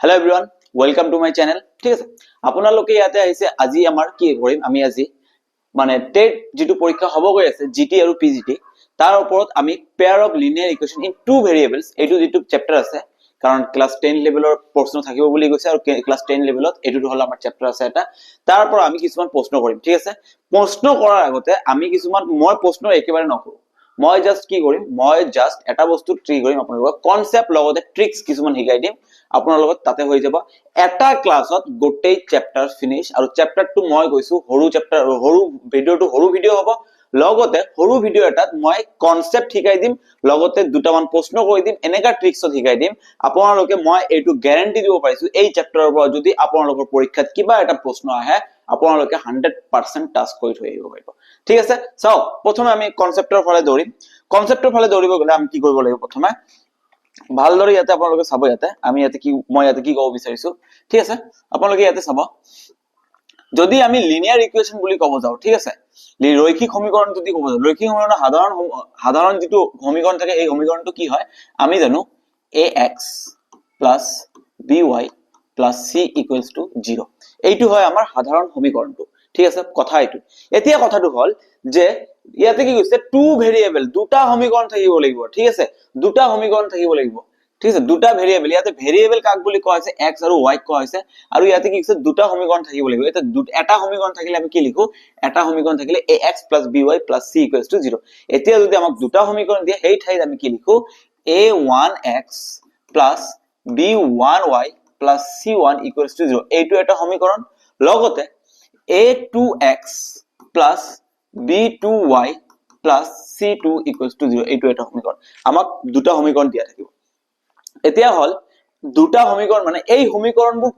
Hello everyone, welcome to my channel. ঠিক আছে আপোনালোকে ইয়াতে আহিছে আজি আমাৰ কি কৰিম আমি আজি মানে টেট যেটো পৰীক্ষা হ'ব গৈ আছে জিটি আৰু পিজিটি তাৰ ওপৰত আমি pair of linear equation in two variables এটো যেটো চেপ্টাৰ আছে কাৰণ ক্লাস 10 লেভেলৰ প্ৰশ্ন থাকিব বুলি কৈছে আৰু ক্লাস 10 লেভেলত এটো হল আমাৰ চেপ্টাৰ আছে এটা তাৰ পৰা আমি কিছুমান প্ৰশ্ন কৰিম ঠিক আছে প্ৰশ্ন কৰাৰ আগতে আমি কিছুমান মই প্ৰশ্ন একেবাৰে নকৰো মই জাস্ট কি কৰিম মই জাস্ট এটা বস্তু ট্ৰি কৰিম আপোনালোকক কনসেপ্ট লগতে ট্ৰিক্স কিছুমান শিকাই দিম আপোনালোকক তাতে হৈ যাব এটা ক্লাছত গোটেই চেপ্টাৰ ফিনিশ আৰু চেপ্টাৰটো মই কৈছো হৰু চেপ্টাৰ হৰু ভিডিওটো হৰু ভিডিও হ'ব লগতে হৰু ভিডিও এটাত মই কনসেপ্ট শিকাই দিম লগতে দুটামান প্ৰশ্ন কৰি দিম এনেকা ট্ৰিক্সত শিকাই দিম আপোনালোকে মই এইটো গ্যাৰান্টি দিব পাৰিছো এই চেপ্টাৰৰ পৰা যদি আপোনালোকৰ পৰীক্ষাত কিবা এটা প্ৰশ্ন আহে আপোনালোকে 100% টাস্ক কৰি থৈ আহিব পাৰিব ঠিক আছে চাও প্ৰথমে আমি কনসেপ্টৰ ফালে দৌৰিব গলে আমি কি কৰিব লাগিব প্ৰথমে ভালদৰে ইয়াতে আপোনালোকে চাব ইয়াতে আমি ইয়াতে কি মই ইয়াতে কি ক'ব বিচাৰিছো ঠিক আছে আপোনালোকে ইয়াতে চাব যদি আমি লিনিয়াৰ ইকুৱেচন বুলি ক'ব যাও ঠিক আছে ৰৈখিক সমীকৰণ যদি ক'ব যাও ৰৈখিক সমীকৰণৰ সাধাৰণ যেটো সমীকৰণ থাকে এই সমীকৰণটো কি হয় আমি জানো ax by c = 0 এইটো হয় আমাৰ সাধাৰণ সমীকৰণটো ঠিক আছে কথা এইটো এতিয়া কথাটো হল যে ইয়াতে কি কৈছে টু ভেৰিয়েবল দুটা সমীকৰণ থাকিব লাগিব ঠিক আছে দুটা সমীকৰণ থাকিব লাগিব ঠিক আছে দুটা ভেৰিয়েবল ইয়াতে ভেৰিয়েবল কাক বুলি কোৱা হৈছে x আৰু y কোৱা হৈছে আৰু ইয়াতে কি কৈছে দুটা সমীকৰণ থাকিব লাগিব এটা এটা সমীকৰণ থাকিলে আমি কি লিখো এটা সমীকৰণ থাকিলে ax by c = 0 এতিয়া যদি আমাক দুটা সমীকৰণ দিয়ে এই ঠাইত আমি কি লিখো a1x b1y c1 = 0 এইটো এটা সমীকৰণ লগতে a2x b2y c2 = 0 এইটো এটা সমীকৰণ আমাক দুটা সমীকৰণ দিয়া থাকিব এতিয়া হল দুটা সমীকৰণ মানে এই সমীকৰণবোৰ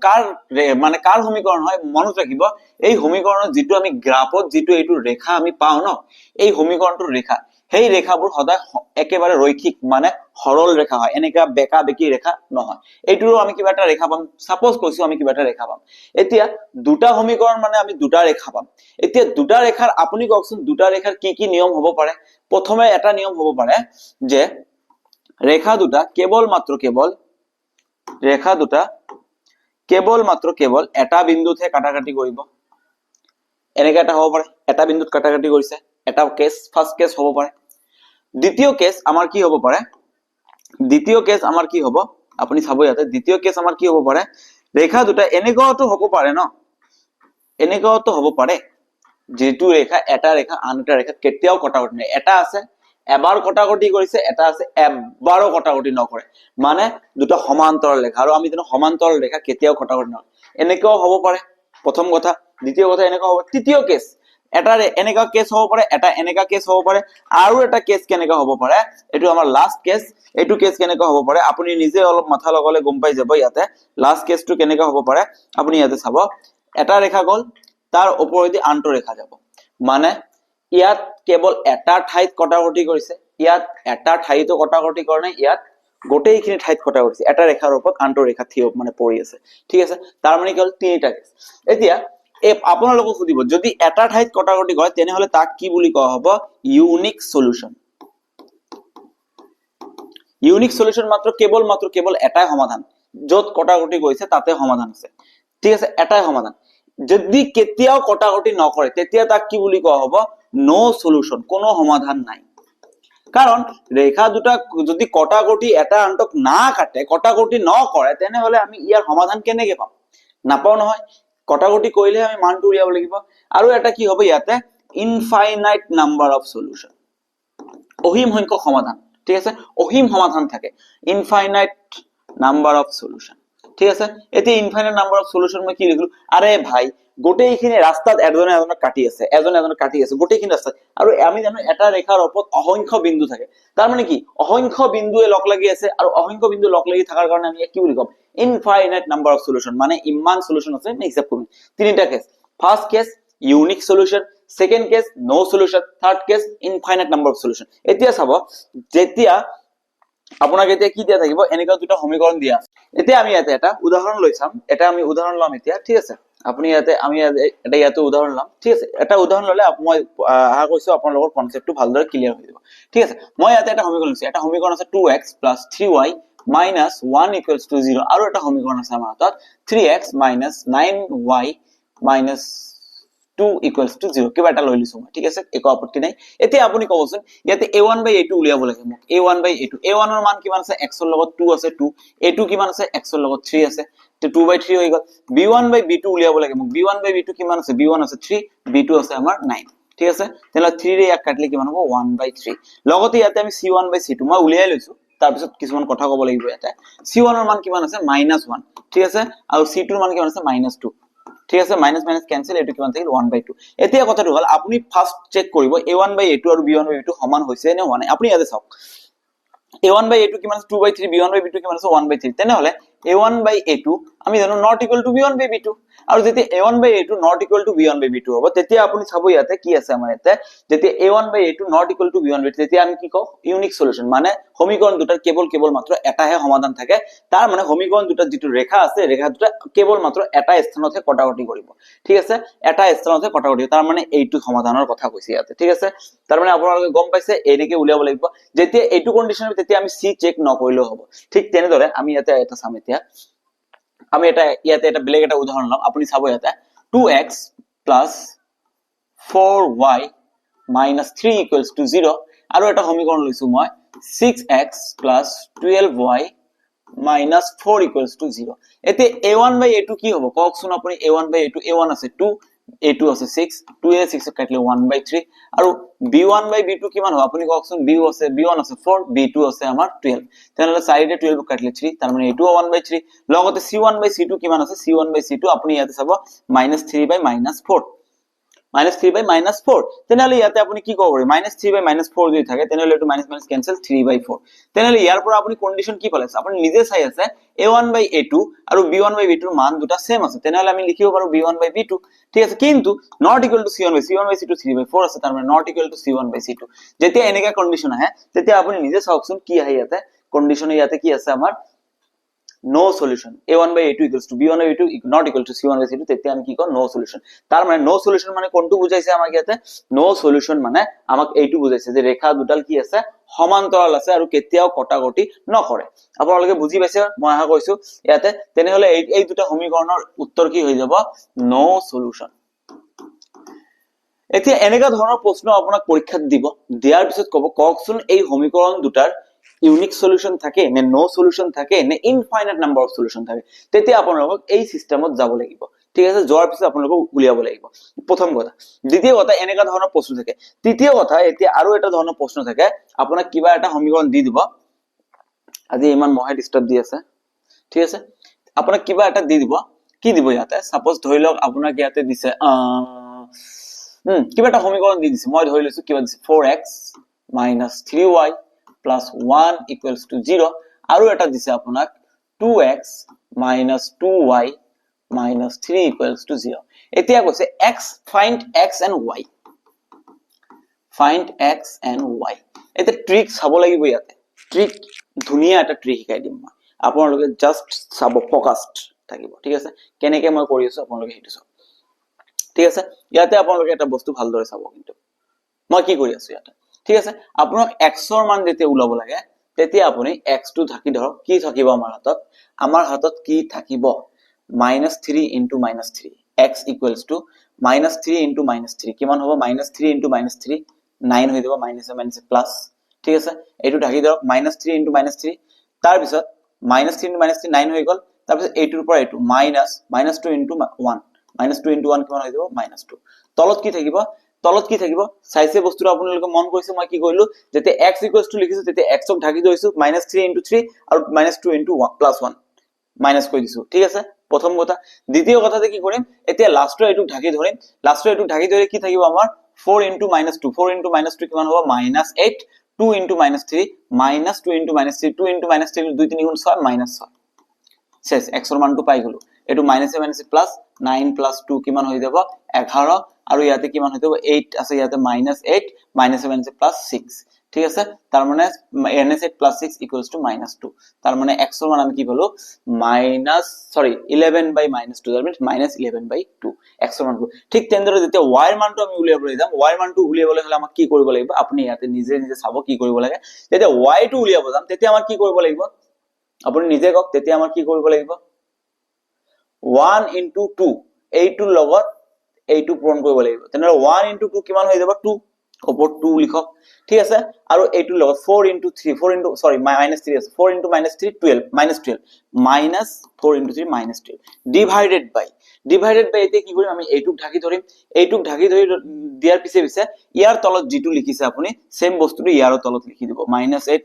কাৰ সমীকৰণ হয় মনত ৰাখিব এই সমীকৰণৰ যেটো আমি গ্ৰাফত যেটো এইটো ৰেখা আমি পাও ন এই সমীকৰণটোৰ ৰেখা সেই ৰেখাবোৰ সদায় একেবাৰে ৰৈখিক মানে সৰল ৰেখা হয় এনেকা বেকা বেকি ৰেখা নহয় এইটোৰো আমি কিবা এটা ৰেখা পাম সাপোজ কৈছো আমি কিবা এটা ৰেখা পাম এতিয়া দুটা সমীকৰণ মানে আমি দুটা ৰেখা পাম এতিয়া দুটা ৰেখাৰ আপুনি কওকচোন দুটা ৰেখাৰ কি নিয়ম হ'ব পাৰে প্ৰথমে এটা নিয়ম হ'ব পাৰে যে ৰেখা দুটা কেৱল এটা বিন্দুতে কাটাকাটি কৰিব এনেকা এটা হ'ব পাৰে এটা বিন্দুত কাটাকাটি কৰিছে এটা কেস ফাৰ্স্ট কেস হ'ব পাৰে দ্বিতীয় কেস আমাৰ কি হ'ব আপুনি চাব ইয়াতে দ্বিতীয় কেস আমাৰ কি হ'ব পাৰে ৰেখা দুটা এনেকাটো হ'ব পাৰে ন এনেকাটো হ'ব পাৰে যেটো ৰেখা এটা ৰেখা আন এটা ৰেখা কেতিয়াও কটাকটি নাই এটা আছে এবাৰ কটাকটি কৰিছে এটা আছে এবাৰো কটাকটি নকৰে মানে দুটা সমান্তৰাল ৰেখা আৰু আমি জানো সমান্তৰাল ৰেখা কেতিয়াও কটাকটি নকৰে এনেকাও হ'ব পাৰে প্ৰথম কথা দ্বিতীয় কথা এনেকা হ'ব তৃতীয় কেস এটা এনেকা কেস হ'ব পাৰে এটা এনেকা কেস হ'ব পাৰে আৰু এটা কেস কেনেকা হ'ব পাৰে এটো আমাৰ লাস্ট কেস এটো কেস কেনেকা হ'ব পাৰে আপুনি নিজে অলপ মাথা লগালে গম পাই যাব ইয়াতে লাস্ট কেসটো কেনেকা হ'ব পাৰে আপুনি ইয়াতে চাব এটা ৰেখা গল তাৰ ওপৰেদি আনটো ৰেখা যাব মানে ইয়াত কেৱল এটা ঠাইত কটাকটি কৰিছে ইয়াত এটা ঠাইতো কটাকটি কৰা নাই ইয়াত গোটেইখিনি ঠাইত কটাকটি কৰিছে এটা ৰেখাৰ ওপৰত আনটো ৰেখা থিয় মানে পৰি আছে ঠিক আছে তাৰ মানে কেৱল তিনিটা কেস এতিয়া আপোনালোকক সুধিব যদি এটা ঠাইত কটাকটি কৰে তেনে হলে তাক কি বুলি কোৱা হ'ব ইউনিক সলিউশন মাত্ৰ কেৱল এটাই সমাধান যত কটাকটি কৰিছে তাতে সমাধান আছে ঠিক আছে এটাই সমাধান যদি কেতিয়াও কটাকটি নকৰে তেতিয়া তাক কি বুলি কোৱা হ'ব নো সলিউশন কোনো সমাধান নাই কাৰণ ৰেখা দুটা যদি কটাকটি এটা আনটক না কাটে কটাকটি নকৰে তেনে হলে আমি ইয়াৰ সমাধান কেনেকৈ পাম নাপাও নহয় কটাকটি কৰিলে আমি মানটো উলিয়াব লাগিব আৰু এটা কি হ'ব ইয়াতে ইনফাইনাইট নাম্বাৰ অফ সলিউশন অসীম সংখ্যক সমাধান ঠিক আছে অসীম সমাধান থাকে ইনফাইনাইট নাম্বাৰ অফ সলিউশন ঠিক আছে এতিয়া ইনফাইনাইট নাম্বাৰ অফ সলিউশন মই কি লিখলো আৰে ভাই গোটেইখিনি ৰাস্তাত এজনে কাটি আছে গোটেইখিনি ৰাস্তাত আৰু আমি জানো এটা ৰেখাৰ ওপৰত অসংখ্য বিন্দু থাকে তাৰ মানে কি অসংখ্য বিন্দুৱে লগ লাগি আছে আৰু অসংখ্য বিন্দু লগ লাগি থাকাৰ কাৰণে আমি কি বুলি কম ইনফাইনাইট নাম্বাৰ অফ সলিউশন মানে ইমান সলিউশন আছে আমি হিসাব কৰিম তিনিটা case first case unique solution second case no solution third case infinite number of solution এতিয়া চাব যেতিয়া আপোনাক এতিয়া কি দিয়া থাকিব এনেকা দুটা সমীকৰণ দিয়া এতিয়া আমি এটা উদাহৰণ লৈ চাম এটা আমি উদাহৰণ লম এতিয়া ঠিক আছে আপুনি আমি এটা উদাহৰণ লম ঠিক আছে এটা উদাহৰণ ললে মই আশা কৰিছো আপোনালোকৰ কনসেপ্টটো ভালদৰে ক্লিয়াৰ হৈ যাব ঠিক আছে মই এটা সমীকৰণ লৈছো এটা সমীকৰণ আছে 2x + 3y minus 1 equals to 0 আৰু এটা সমীকৰণ আছে আমাৰ হাতত 3x minus 9y minus 2 equals to 0 কিবা এটা লৈ লৈছো মই ঠিক আছে একো আপত্তি নাই এতিয়া আপুনি কবচোন ইয়াতে a1 by a2 উলিয়াব লাগে মোক a1 by a2 a1 ৰ মান কিমান আছে x ৰ লগত 2 আছে 2 a2 কিমান আছে x ৰ লগত 3 আছে তে 2 by 3 হৈ গল b1 by b2 উলিয়াব লাগে মোক b1 by b2 কিমান আছে b1 আছে 3 b2 আছে আমাৰ 9 ঠিক আছে তেলা 3 ৰে এক কাটলে কিমান হ'ব 1 by 3 লগতে ইয়াতে আমি c1 by c2 মই উলিয়াই লৈছো তাৰ পিছত কিছুমান কথা কব লাগিব ইয়াতে c1 ৰ মান কিমান আছে -1 ঠিক আছে আৰু c2 ৰ মান কিমান আছে -2 ঠিক আছে মাইনাস মাইনাস ক্যান্সেল এটো কিমান থাকিল 1/2 এতিয়া কথাটো হল আপুনি ফার্স্ট চেক কৰিব a1 by a2 আৰু b1 by b2 সমান হৈছে নে হোৱা নাই আপুনি ইয়াতে চাওক a1 by a2 কিমান আছে 2/3 b1 by b2 কিমান আছে 1/3 তেনে হলে a1 by a2 আমি জানো not equal to b1 by b2 আৰু যেতিয়া a1 by a2 not equal to b1 by b2 হ'ব তেতিয়া আপুনি চাব ইয়াতে কি আছে আমাৰ ইয়াতে যেতিয়া a1 by a2 not equal to b1 by b2 তেতিয়া আমি কি কও ইউনিক সলিউশন মানে সমীকৰণ দুটাৰ কেৱল মাত্ৰ এটাহে সমাধান থাকে তাৰ মানে সমীকৰণ দুটাৰ যেটো ৰেখা আছে ৰেখা দুটা কেৱল মাত্ৰ এটা স্থানতহে কটাকটি কৰিব ঠিক আছে এটা স্থানতহে কটাকটি তাৰ মানে এইটো সমাধানৰ কথা কৈছে ইয়াতে ঠিক আছে তাৰ মানে আপোনালোকে গম পাইছে এনেকে উলিয়াব লাগিব যেতিয়া এইটো কন্ডিশন তেতিয়া আমি সি চেক নকৰিলেও হ'ব ঠিক তেনেদৰে আমি ইয়াতে এটা চাম এতিয়া আমি এটা ইয়াতে এটা বেলেগ এটা উদাহৰণ লম আপুনি চাব ইয়াতে 2x + 4y - 3 = 0 আৰু এটা সমীকৰণ লৈছো মই 6x + 12y - 4 = 0 এতে a1 by a2 কি হ'ব কওকচোন আপুনি a1 by a2 a1 আছে 2 a2 আছে 6 2 এ 6 কাটিলে 1/3 আৰু b1 by b2 কিমান হ'ব আপুনি কওকচোন b1 আছে 4 b2 আছে আমাৰ 12 তেনলে সাইডে 12 কাটিলে 3 তাৰ মানে a2 1/3 লগতে c1 by c2 কিমান আছে c1 by c2 আপুনি ইয়াতে চাব -3 by -4 -3 by -4 তেনলে ইয়াতে আপুনি কি কব পাৰে -3 by -4 যদি থাকে তেনলে এটো মাইনাস মাইনাস ক্যান্সেল 3/4 তেনলে ইয়াৰ পৰা আপুনি কন্ডিশন কি পালে আপুনি নিজে চাই আছে a1 by a2 আৰু b1 by b2 ৰ মান দুটা সেম আছে তেনলে আমি লিখিব পাৰো b1 by b2 ঠিক আছে কিন্তু not equal to c1 by c2 3/4 আছে তাৰ মানে not equal to c1 by c2 যেতিয়া এনেকা কন্ডিশন আহে তেতিয়া আপুনি নিজে চাওকচোন কি আহে ইয়াতে কন্ডিশনে ইয়াতে কি আছে আমাৰ no solution a1 by a2 equals to b1 by b2 not equal to c1 by c2 তেতিয়া আমি কি কও no solution তাৰ মানে no solution মানে কোনটো বুজাইছে আমাক ইয়াতে no solution মানে আমাক এইটো বুজাইছে যে ৰেখা দুটাল কি আছে সমান্তৰাল আছে আৰু কেতিয়াও কটাকটি নকৰে আপোনালোকে বুজি পাইছে মই আশা কৰিছো ইয়াতে তেনে হলে এই দুটা সমীকৰণৰ উত্তৰ কি হৈ যাব no solution এতিয়া এনেকা ধৰণৰ প্ৰশ্ন আপোনাক পৰীক্ষাত দিব দিয়াৰ পিছত কব কওকচোন এই সমীকৰণ দুটাৰ ইউনিক সলিউশন থাকে নে নো সলিউশন থাকে নে ইনফাইনাইট নাম্বার অফ সলিউশন থাকে তেতিয়া আপোনালোকক এই সিস্টেমত যাব লাগিব ঠিক আছে যোৱাৰ পিছত আপোনালোকক উলিয়াব লাগিব প্ৰথম কথা দ্বিতীয় কথা এনেকা ধৰণৰ প্ৰশ্ন থাকে তৃতীয় কথা এতিয়া আৰু এটা ধৰণৰ প্ৰশ্ন থাকে আপোনাক কিবা এটা সমীকৰণ দি দিব আজি ইমান মহে ডিস্টার্ব দি আছে ঠিক আছে আপোনাক কিবা এটা দি দিব কি দিব ইয়াতে সাপোজ ধৰি লওক আপোনাক ইয়াতে দিছে কিবা এটা সমীকৰণ দি দিছে মই ধৰি লৈছো কিবা দিছে 4x - 3y + 1 = 0 আৰু এটা দিছে আপোনাক 2x - 2y - 3 = 0 এতিয়া কৈছে find x and y এটা ট্ৰিক চাব লাগিব ইয়াতে ট্ৰিক ধুনিয়া এটা ট্ৰিক শিকাই দিম মই আপোনালোকে জাস্ট চাব ফোকাসড থাকিব ঠিক আছে কেনেকে মই কৰি আছো আপোনালোকে হেতু চাব ঠিক আছে ইয়াতে আপোনালোকে এটা বস্তু ভালদৰে চাব কিন্তু মই কি কৰি আছো ইয়াতে ঠিক আছে আপোনাক x ৰ মান যেতিয়া উলাব লাগে তেতিয়া আপুনি x টো ঢাকি ধৰক কি থাকিব আমাৰ হাতত কি থাকিব -3 * -3 x = -3 * -3 কিমান হ'ব -3 * -3 9 হৈ যাব মাইনাস প্লাস ঠিক আছে এটো ঢাকি ধৰক -3 * -3 তাৰ পিছত -3 * -3 9 হৈ গল তাৰ পিছত এইটোৰ পৰা এইটো -2 * 1 -2 * 1 কিমান হৈ যাব -2 তলত কি থাকিব চাইছে বস্তুটো আপোনালোকে মন কৰিছে মই কি কৰিলো যেতিয়া x = লিখিছো তেতিয়া x ক ঢাকি ধৰিছো -3 * 3 আৰু -2 * 1 + 1 মাইনাস কৰি দিছো ঠিক আছে প্ৰথম কথা দ্বিতীয় কথাতে কি কৰিম এতিয়া লাষ্টৰ এইটো ঢাকি ধৰিম ধৰি কি থাকিব আমাৰ 4 * -2 4 * -2 কিমান হ'ব -8 2 * -3 -2 * -3 2 * -3 2 3 গুণ 6 -6 শেষ x ৰ মানটো পাই গলো এটো মাইনাসে প্লাস 9 + 2 কিমান হৈ যাব 11 আৰু ইয়াতে কিমান হৈ যাব 8 আছে ইয়াতে -8 -7 প্লাস 6 ঠিক আছে তাৰ মানে -8 + 6 = -2 তাৰ মানে x ৰ মান আমি কি পালো 11/-2 that means -11/2 x ৰ মানটো ঠিক তেনেদৰে যেতিয়া y ৰ মানটো আমি উলিয়াবলৈ যাম y ৰ মানটো উলিয়াবলৈ হলে আমাক কি কৰিব লাগিব আপুনি ইয়াতে নিজে চাব কি কৰিব লাগে যেতিয়া y টো উলিয়াব যাম তেতিয়া আমাক কি কৰিব লাগিব আপুনি নিজে কওক তেতিয়া আমাৰ কি কৰিব লাগিব 1 into 2 এইটোৰ লগত এইটো পূৰণ কৰিব লাগিব তেনে 1 into 2 কিমান হৈ যাব 2 ওপৰ 2 লিখক ঠিক আছে আৰু এইটোৰ লগত 4 into 3 4 into sorry minus 3 আছে 4 into minus 3 12 minus 4 into 3 minus 12 divided by এতে কি কৰিম আমি এইটোক ঢাকি ধৰিম এইটোক ঢাকি ধৰি দিয়াৰ পিছে পিছে ইয়াৰ তলত যেটো লিখিছে আপুনি সেম বস্তুটো ইয়াৰ তলত লিখি দিব -8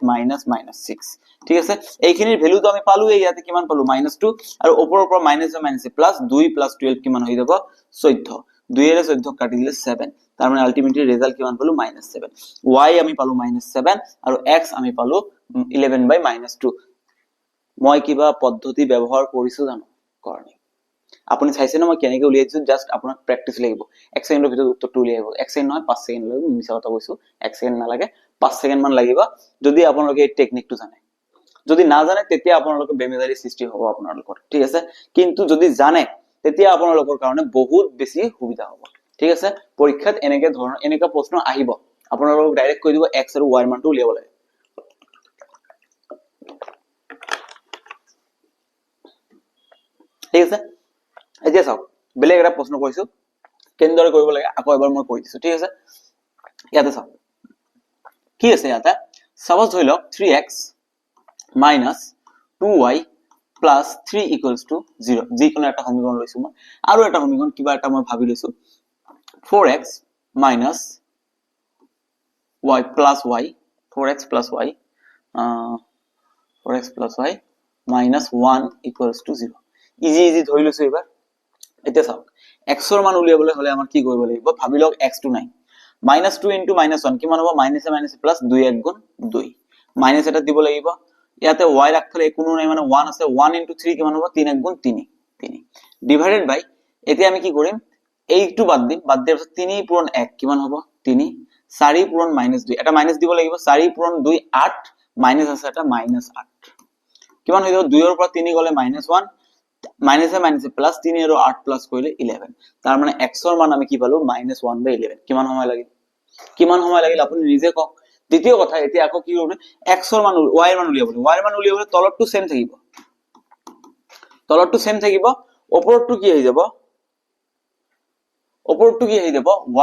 -6 ঠিক আছে এইখিনিৰ ভ্যালুটো আমি পালো ইয়াতে কিমান পালো -2 আৰু ওপৰৰ পৰা মাইনাস প্লাস 2 + 12 কিমান হৈ যাব 14 2 এৰে 14 কাটি দিলে 7 তাৰ মানে আলটিমেটলি ৰেজাল্ট কিমান পালো -7 y আমি পালো -7 আৰু x আমি পালো 11/-2 মই কিবা পদ্ধতি ব্যৱহাৰ কৰিছো জানো কৰনি আপুনি চাইছে না মই কেনেকৈ উলিয়াইছো জাস্ট আপোনাক প্ৰ্যাকটিস লাগিব 1 সেকেন্ডৰ ভিতৰত উত্তৰটো উলিয়াব 1 সেকেন্ড নহয় 5 সেকেন্ড লাগিব মিছা কথা কৈছো 1 সেকেন্ড নালাগে 5 সেকেন্ড মান লাগিব যদি আপোনালোকে এই টেকনিকটো জানে যদি না জানে তেতিয়া আপোনালোকে বেমেজাৰি সৃষ্টি হ'ব আপোনালোকৰ ঠিক আছে কিন্তু যদি জানে তেতিয়া আপোনালোকৰ কাৰণে বহুত বেছি সুবিধা হ'ব ঠিক আছে পৰীক্ষাত এনেকে ধৰণৰ এনেকা প্ৰশ্ন আহিব আপোনালোকক ডাইৰেক্ট কৈ দিব x আৰু y মানটো উলিয়াব লাগে ঠিক আছে এতিয়া চাওক বেলেগ এটা প্ৰশ্ন কৈছো কেনেদৰে কৰিব লাগে আকৌ এবাৰ মই কৈ দিছো ঠিক আছে ইয়াতে চাওক কি আছে ইয়াতে সাপোজ ধৰি লওক 3x minus 2y plus 3 equals to 0 যিকোনো একটা সমীকরণ লৈছো মই আৰু এটা সমীকরণ কিবা এটা মই ভাবি লৈছো 4x minus y plus y 4x plus y 4x plus y minus 1 equals to 0 easy ধৰি লৈছো এবাৰ এতিয়া চাওক x ৰ মান উলিয়াবলৈ হলে আমাৰ কি কৰিব লাগিব ভাবি লওক x টো নাই -2 into -1 কিমান হ'ব -a plus 2 1 গুণ 2 মাইনাস এটা দিব লাগিব ইয়াতে y রাখলে কোনো নাই মানে 1 আছে 1 into 3 কিমান হ'ব 3 1 গুণ 3 ডিভাইডেড বাই এতিয়া আমি কি কৰিম এইটো বাদ দিয়াৰ পিছত 3 পূৰণ 1 কিমান হ'ব 3 4 পূৰণ -2 এটা মাইনাস দিব লাগিব 4 পূৰণ 2 8 মাইনাস আছে এটা -8 কিমান হৈ যাব 2 ৰ পৰা 3 গলে -1 মাইনাসে প্লাস 3 আৰু 8 প্লাস কৰিলে 11 তাৰ মানে x ৰ মান আমি কি পালো -1/11 কিমান সময় লাগিল আপুনি নিজে কওক দ্বিতীয় কথা এতিয়া আকৌ কি কৰিব x ৰ মান y ৰ মান উলিয়াবলৈ তলৰটো সেম থাকিব ওপৰটো কি হৈ যাব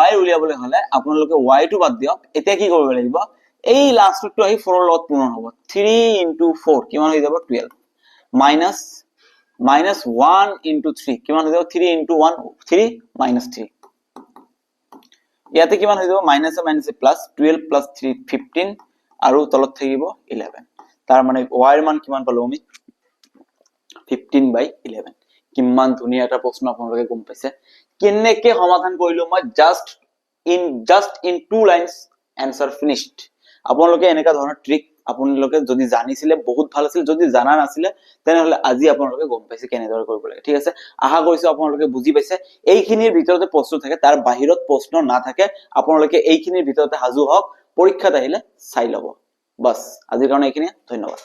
y উলিয়াবলৈ হলে আপোনালোকে y টো বাদ দিয়ক এতিয়া কি কৰিব লাগিব এই লাষ্টটো আহি 4 ৰ লগত পূৰণ হ'ব 3 into 4 কিমান হৈ যাব 12 minus 1 into 3 কিমান হৈ যাব 3 into 1 3 minus 3 ইয়াতে কিমান হৈ যাব মাইনাসে প্লাস 12 plus 3 15 আৰু তলত থাকিব 11 তাৰ মানে y ৰ মান কিমান পালো আমি 15/11 কিমান ধুনীয়া এটা প্ৰশ্ন আপোনালোকে গম পাইছে কেনেকৈ সমাধান কৰিলো মই just in 2 lines answer finished আপোনালোকে এনেকা ধৰণৰ ট্ৰিক আপোনালোকে যদি জানিছিলে বহুত ভাল আছিল যদি জানা নাছিলে তেনেহলে আজি আপোনালোকে গম পাইছে কেনেদৰে কৰিব লাগে ঠিক আছে আশা কৰিছো আপোনালোকে বুজি পাইছে এইখিনিৰ ভিতৰতে প্ৰশ্ন থাকে তাৰ বাহিৰত প্ৰশ্ন নাথাকে আপোনালোকে এইখিনিৰ ভিতৰতে হাজু হওক পৰীক্ষাত আহিলে চাই লব বাস আজিৰ কাৰণে এইখিনি ধন্যবাদ